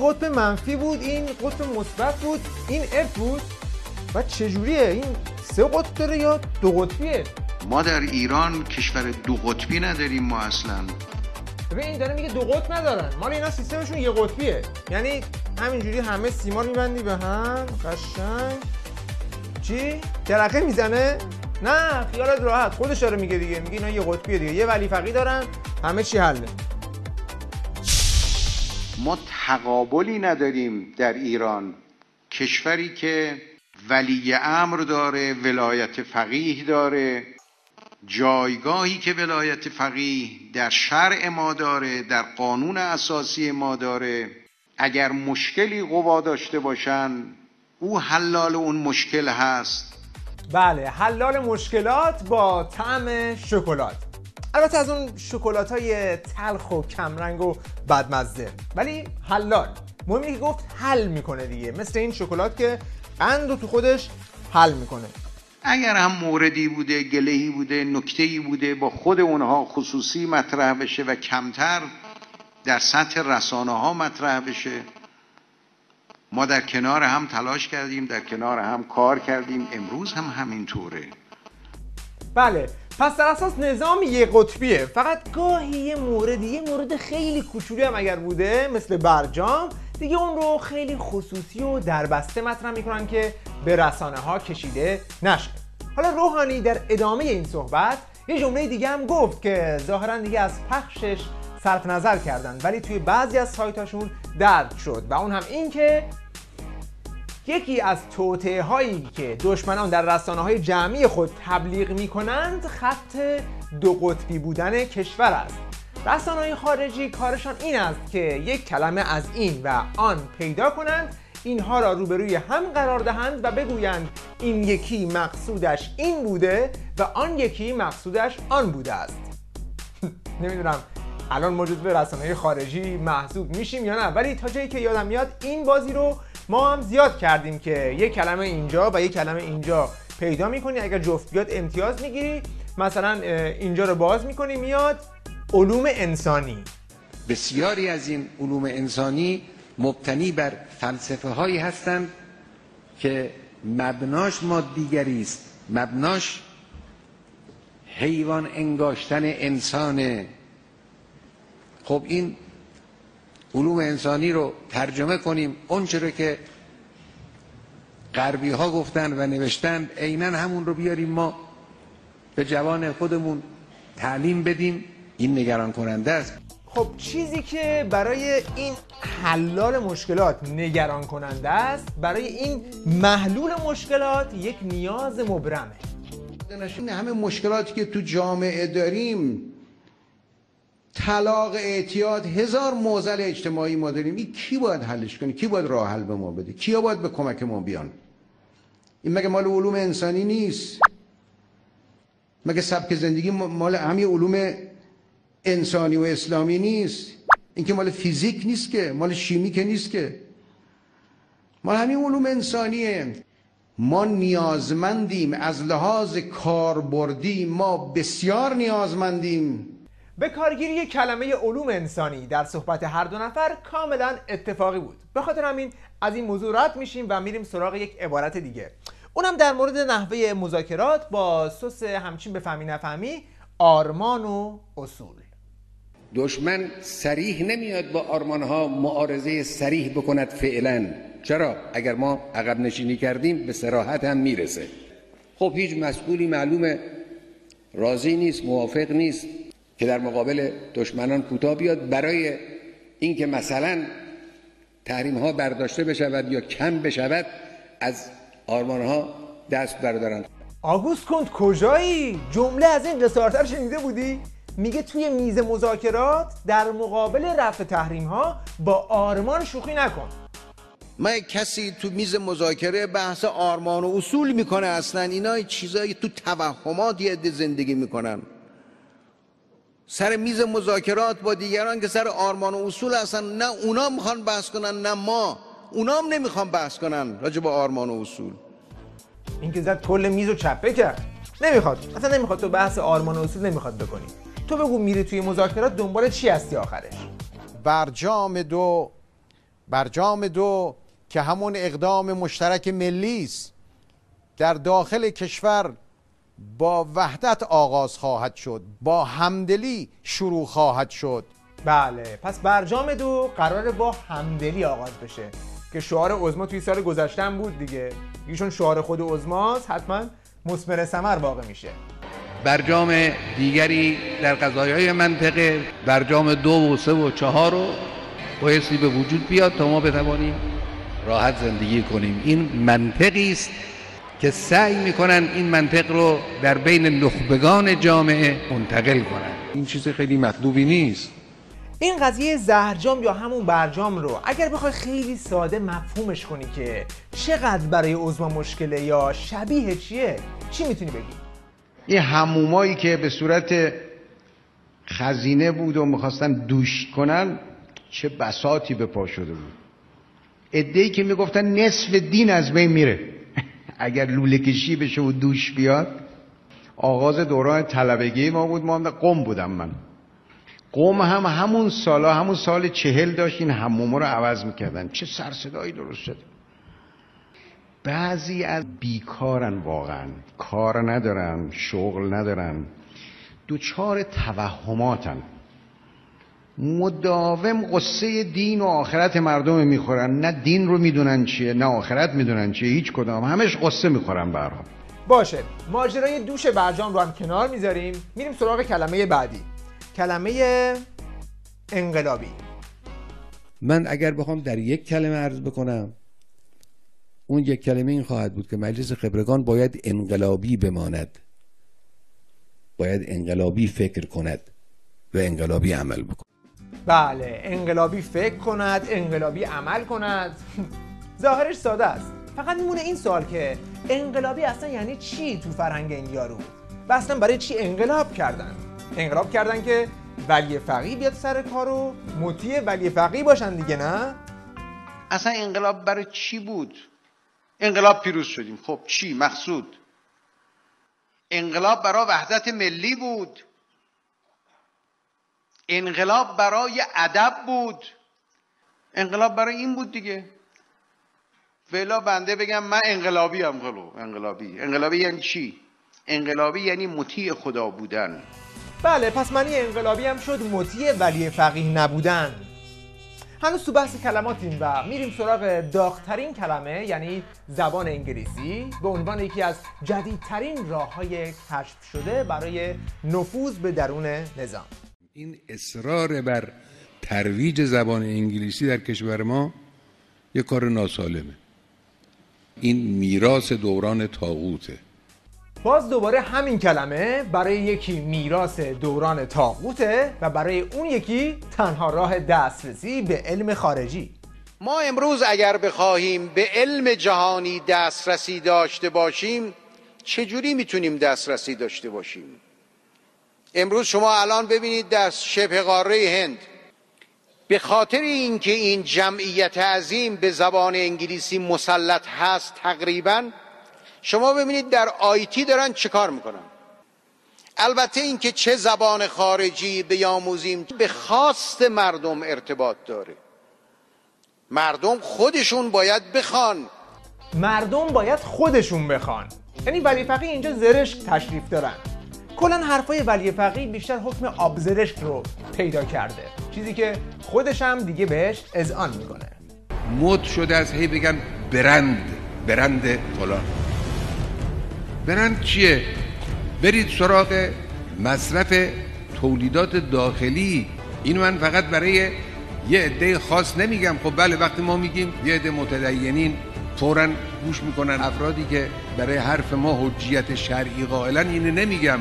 قطب منفی بود، این قطب مثبت بود، این F بود. و چجوریه این 3 قطب داره یا 2 قطبیه؟ ما در ایران کشور 2 قطبی نداریم ما اصلا. ببین این داره میگه 2 قطب ندارن، مال اینا سیستمشون 1 قطبیه. یعنی همینجوری همه سیما رو میبندی به هم قشنگ. چی؟ جرقه میزنه؟ نه خیالت راحت، خودش داره میگه دیگه، میگه اینا 1 قطبیه دیگه، یه ولی فقی دارن همه چی حله. ما تقابلی نداریم در ایران، کشوری که ولی امر داره، ولایت فقیه داره، جایگاهی که ولایت فقیه در شرع ما داره، در قانون اساسی ما داره. اگر مشکلی قوا داشته باشن او حلال اون مشکل هست. بله، حلال مشکلات با طعم شکلات. البته از اون شکلات‌های تلخ و کمرنگ و بدمزه، ولی حلال. مهمه که گفت حل میکنه دیگه، مثل این شکلات که قند رو تو خودش حل میکنه. اگر هم موردی بوده، گلهی بوده، نکتهی بوده با خود اونها خصوصی مطرح بشه و کمتر در سطح رسانه ها مطرح بشه. ما در کنار هم تلاش کردیم، در کنار هم کار کردیم، امروز هم همینطوره. بله، پس در اساس نظام 1 قطبیه، فقط گاهی یه مورد خیلی کوچولی هم اگر بوده مثل برجام دیگه اون رو خیلی خصوصی و دربسته مطرح میکنن که به رسانه ها کشیده نشه. حالا روحانی در ادامه این صحبت یه جمله دیگه هم گفت که ظاهرا دیگه از پخشش صرف نظر کردن، ولی توی بعضی از سایتاشون درد شد و اون هم این که یکی از توطئه هایی که دشمنان در رسانه های جمعی خود تبلیغ میکنند خط 2 قطبی بودن کشور است. رسانه‌های خارجی کارشان این است که یک کلمه از این و آن پیدا کنند، اینها را روبروی هم قرار دهند و بگویند این یکی مقصودش این بوده و آن یکی مقصودش آن بوده است. نمیدونم الان موجود به رسانه‌های خارجی محسوب میشیم یا نه، ولی تا جایی که یادم میاد این بازی رو ما هم زیاد کردیم که یک کلمه اینجا و یک کلمه اینجا پیدا میکنی، اگر جفت بیاد امتیاز میگیری. مثلا اینجا رو باز میکنی میاد علوم انسانی. بسیاری از این علوم انسانی مبتنی بر فلسفه هایی هستند که مبناش مادیگری است، مبناش حیوان انگاشتن انسانه. خب این علوم انسانی رو ترجمه کنیم، اون چرا که غربی ها گفتن و نوشتن عیناً همون رو بیاریم ما به جوان خودمون تعلیم بدیم، این نگران کننده است. خب چیزی که برای این حلال مشکلات نگران کننده است، برای این محلول مشکلات یک نیاز مبرمه. این همه مشکلاتی که تو جامعه داریم، طلاق، اعتیاد، 1000 معضل اجتماعی ما داریم، این کی باید حلش کنه؟ کی باید راه حل به ما بده؟ کیا باید به کمک ما بیان؟ این مگه مال علوم انسانی نیست؟ مگه سبک زندگی مال همین علوم انسانی و اسلامی نیست؟ این که مال فیزیک نیست که، مال شیمی که نیست که، مال همین علوم انسانیه. ما نیازمندیم، از لحاظ کاربردی ما بسیار نیازمندیم. به کارگیری کلمه علوم انسانی در صحبت هر دو نفر کاملا اتفاقی بود. به خاطر همین از این موضوع رد میشیم و میریم سراغ یک عبارت دیگه، اونم در مورد نحوه مذاکرات با سوس همچین بفهمی نفهمی، آرمان و اصول. دشمن صریح نمیاد با آرمانها معارضه صریح بکند فعلا. چرا؟ اگر ما عقب نشینی کردیم به صراحت هم میرسه. خب هیچ مسئولی معلومه راضی نیست، موافق نیست که در مقابل دشمنان کوتاه بیاد برای اینکه مثلا تحریم ها برداشته بشود یا کم بشود، از آرمان ها دست بردارن. آگوست کنت کجایی؟ جمله از این قصارتر شنیده بودی؟ میگه توی میز مذاکرات در مقابل رفع تحریم ها با آرمان شوخی نکن. ما کسی تو میز مذاکره بحث آرمان و اصول میکنه؟ اصلا اینا چیزایی تو توهمات یه عده زندگی میکنن. سر میز مذاکرات با دیگران که سر آرمان و اصول اصلا نه اونا میخوان بحث کنن نه ما، اونا هم نمیخوان بحث کنن راجع به آرمان و اصول. این که زد کل میزو چپه کرد. نمیخواد، اصلا نمیخواد تو بحث آرمان و اصول نمیخواد بکنی. تو بگو میری توی مذاکرات دنبال چی هستی آخرش؟ برجام 2 برجام 2 که همون اقدام مشترک ملی است در داخل کشور با وحدت آغاز خواهد شد، با همدلی شروع خواهد شد. بله، پس برجام 2 قراره با همدلی آغاز بشه که شعار عظما توی سال گذشته هم بود دیگه. ایشون شعار خود عظماست، حتما مثمر ثمر واقع میشه. برجام دیگری در قضایای منطقه، برجام 2 و 3 و 4 رو بایستی به وجود بیاد تا ما بتوانیم راحت زندگی کنیم. این منطقی است که سعی میکنن این منطق رو در بین نخبگان جامعه منتقل کنن. این چیز خیلی مطلوبی نیست. این قضیه زهرجام یا همون برجام رو اگر بخوای خیلی ساده مفهومش کنی که چقدر برای عظما مشکله یا شبیه چیه، چی میتونی بگی؟ این حمومایی که به صورت خزینه بود و میخواستن دوش کنن، چه بساطی به پا شده بود. عده‌ای که میگفتن نصف دین از بین میره اگر لوله کشی بشه و دوش بیاد. آغاز دوران طلبگی ما بود، ما هم قم بودم من. قم هم همون سالا، همون سال 40 داشت این حموما رو عوض میکردن. چه سرصدایی درست شد. بعضی از بیکارن، واقعا کار ندارن، شغل ندارن، دوچار توهماتن، مداوم قصه دین و آخرت مردم میخورن. نه دین رو میدونن چیه، نه آخرت میدونن چیه، هیچ کدام، همش قصه میخورن. به هر حال باشه، ماجرای دوش برجام رو هم کنار میذاریم، میریم سراغ کلمه بعدی، کلمه انقلابی. من اگر بخوام در یک کلمه عرض بکنم، اون یک کلمه این خواهد بود که مجلس خبرگان باید انقلابی بماند، باید انقلابی فکر کند و انقلابی عمل بکند. بله، انقلابی فکر کند، انقلابی عمل کند. ظاهرش ساده است، فقط میمونه این سوال که انقلابی اصلا یعنی چی تو فرهنگ این یارو و اصلا برای چی انقلاب کردن؟ انقلاب کردن که ولی فقیه بیاد سر کار و مطیع ولی فقیه باشن دیگه، نه؟ اصلا انقلاب برای چی بود؟ انقلاب پیروز شدیم، خب چی مقصود؟ انقلاب برای وحدت ملی بود، انقلاب برای ادب بود، انقلاب برای این بود دیگه. فعلا بنده بگم من انقلابی ام. انقلابی یعنی چی؟ انقلابی یعنی مطیع خدا بودن. بله، پس معنی انقلابی هم شد مطیع ولی فقیه نبودن. هنوز تو بحث کلماتیم و میریم سراغ داغ‌ترین کلمه، یعنی زبان انگلیسی به عنوان یکی از جدیدترین راه‌های کشف شده برای نفوذ به درون نظام. این اصرار بر ترویج زبان انگلیسی در کشور ما یک کار ناسالمه. این میراث دوران طاغوته. باز دوباره همین کلمه برای یکی میراث دوران طاغوته و برای اون یکی تنها راه دسترسی به علم خارجی. ما امروز اگر بخواهیم به علم جهانی دسترسی داشته باشیم، چجوری میتونیم دسترسی داشته باشیم؟ امروز شما الان ببینید در شبه قاره هند، به خاطر اینکه این جمعیت عظیم به زبان انگلیسی مسلط هست تقریباً، شما ببینید در آیتی دارن چه کار میکنن. البته اینکه چه زبان خارجی بیاموزیم به خواست مردم ارتباط داره. مردم خودشون باید بخوان. مردم باید خودشون بخوان. یعنی ولی فقیه اینجا زرشک تشریف دارن. کلا حرفای ولی فقیه بیشتر حکم آبزرشک رو پیدا کرده، چیزی که خودش هم دیگه بهش اذعان میکنه. مد شده از هی بگن برند فلان. برند چیه؟ برید سراغ مصرف تولیدات داخلی. اینو من فقط برای یه عده خاص نمیگم. خب بله، وقتی ما میگیم یه عده متدینین فوراً گوش میکنن. افرادی که برای حرف ما حجیت شرعی قائلن اینو نمیگم.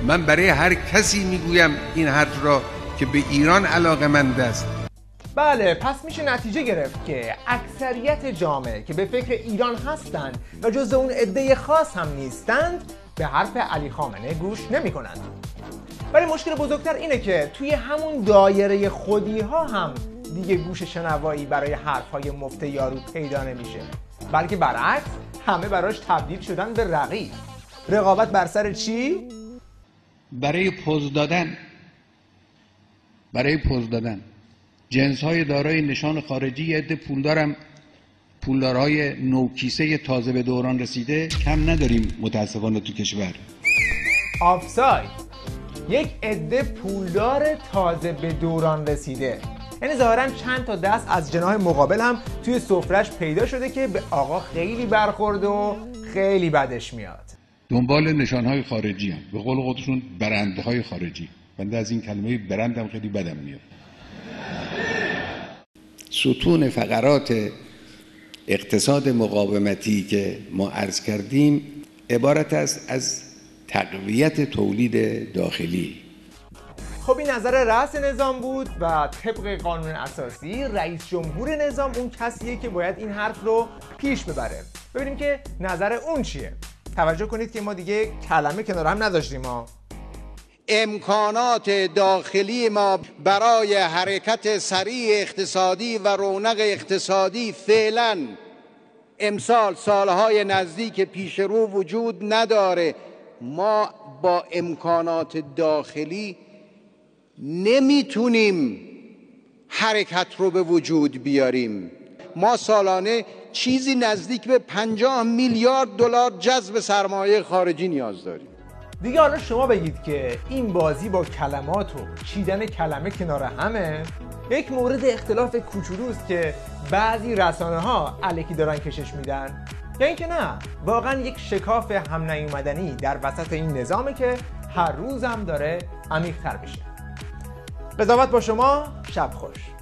من برای هر کسی میگویم این حرف را که به ایران علاقه‌مند است. بله، پس میشه نتیجه گرفت که اکثریت جامعه که به فکر ایران هستند و جز اون عده خاص هم نیستند به حرف علی خامنه گوش نمی کنند. ولی مشکل بزرگتر اینه که توی همون دایره خودی ها هم دیگه گوش شنوایی برای حرفهای مفت یارو پیدا نمیشه، بلکه برعکس همه براش تبدیل شدن به رقیب. رقابت بر سر چی؟ برای پوز دادن. جنس‌های دارای نشان خارجی، یه عده پولدارهای نوکیسه تازه به دوران رسیده کم نداریم متاسفانه تو کشور. آفساید، یک عده پولدار تازه به دوران رسیده، یعنی ظاهراً چند تا دست از جناح مقابل هم توی سفرش پیدا شده که به آقا خیلی برخورده و خیلی بدش میاد. دنبال نشانهای خارجی هم، به قول خودشون برندهای خارجی. بنده از این کلمه برندم خیلی بدم میاد. ستون فقرات اقتصاد مقاومتی که ما عرض کردیم عبارت است از تقویت تولید داخلی. خب این نظر رأس نظام بود و طبق قانون اساسی رئیس جمهور نظام اون کسیه که باید این حرف رو پیش ببره. ببینیم که نظر اون چیه. توجه کنید که ما دیگه کلمه کنار هم نذاشتیم ها. امکانات داخلی ما برای حرکت سریع اقتصادی و رونق اقتصادی فعلا امسال سالهای نزدیک پیش رو وجود نداره. ما با امکانات داخلی نمیتونیم حرکت رو به وجود بیاریم. ما سالانه چیزی نزدیک به 50 میلیارد دلار جذب سرمایه خارجی نیاز داریم. دیگه حالا شما بگید که این بازی با کلمات و چیدن کلمه کنار همه یک مورد اختلاف کوچولوست که بعضی رسانه‌ها الکی دارن کشش میدن، یا اینکه نه واقعا یک شکاف هم نیومدنی در وسط این نظامه که هر روز هم داره عمیق‌تر میشه. قضاوت با شما. شب خوش.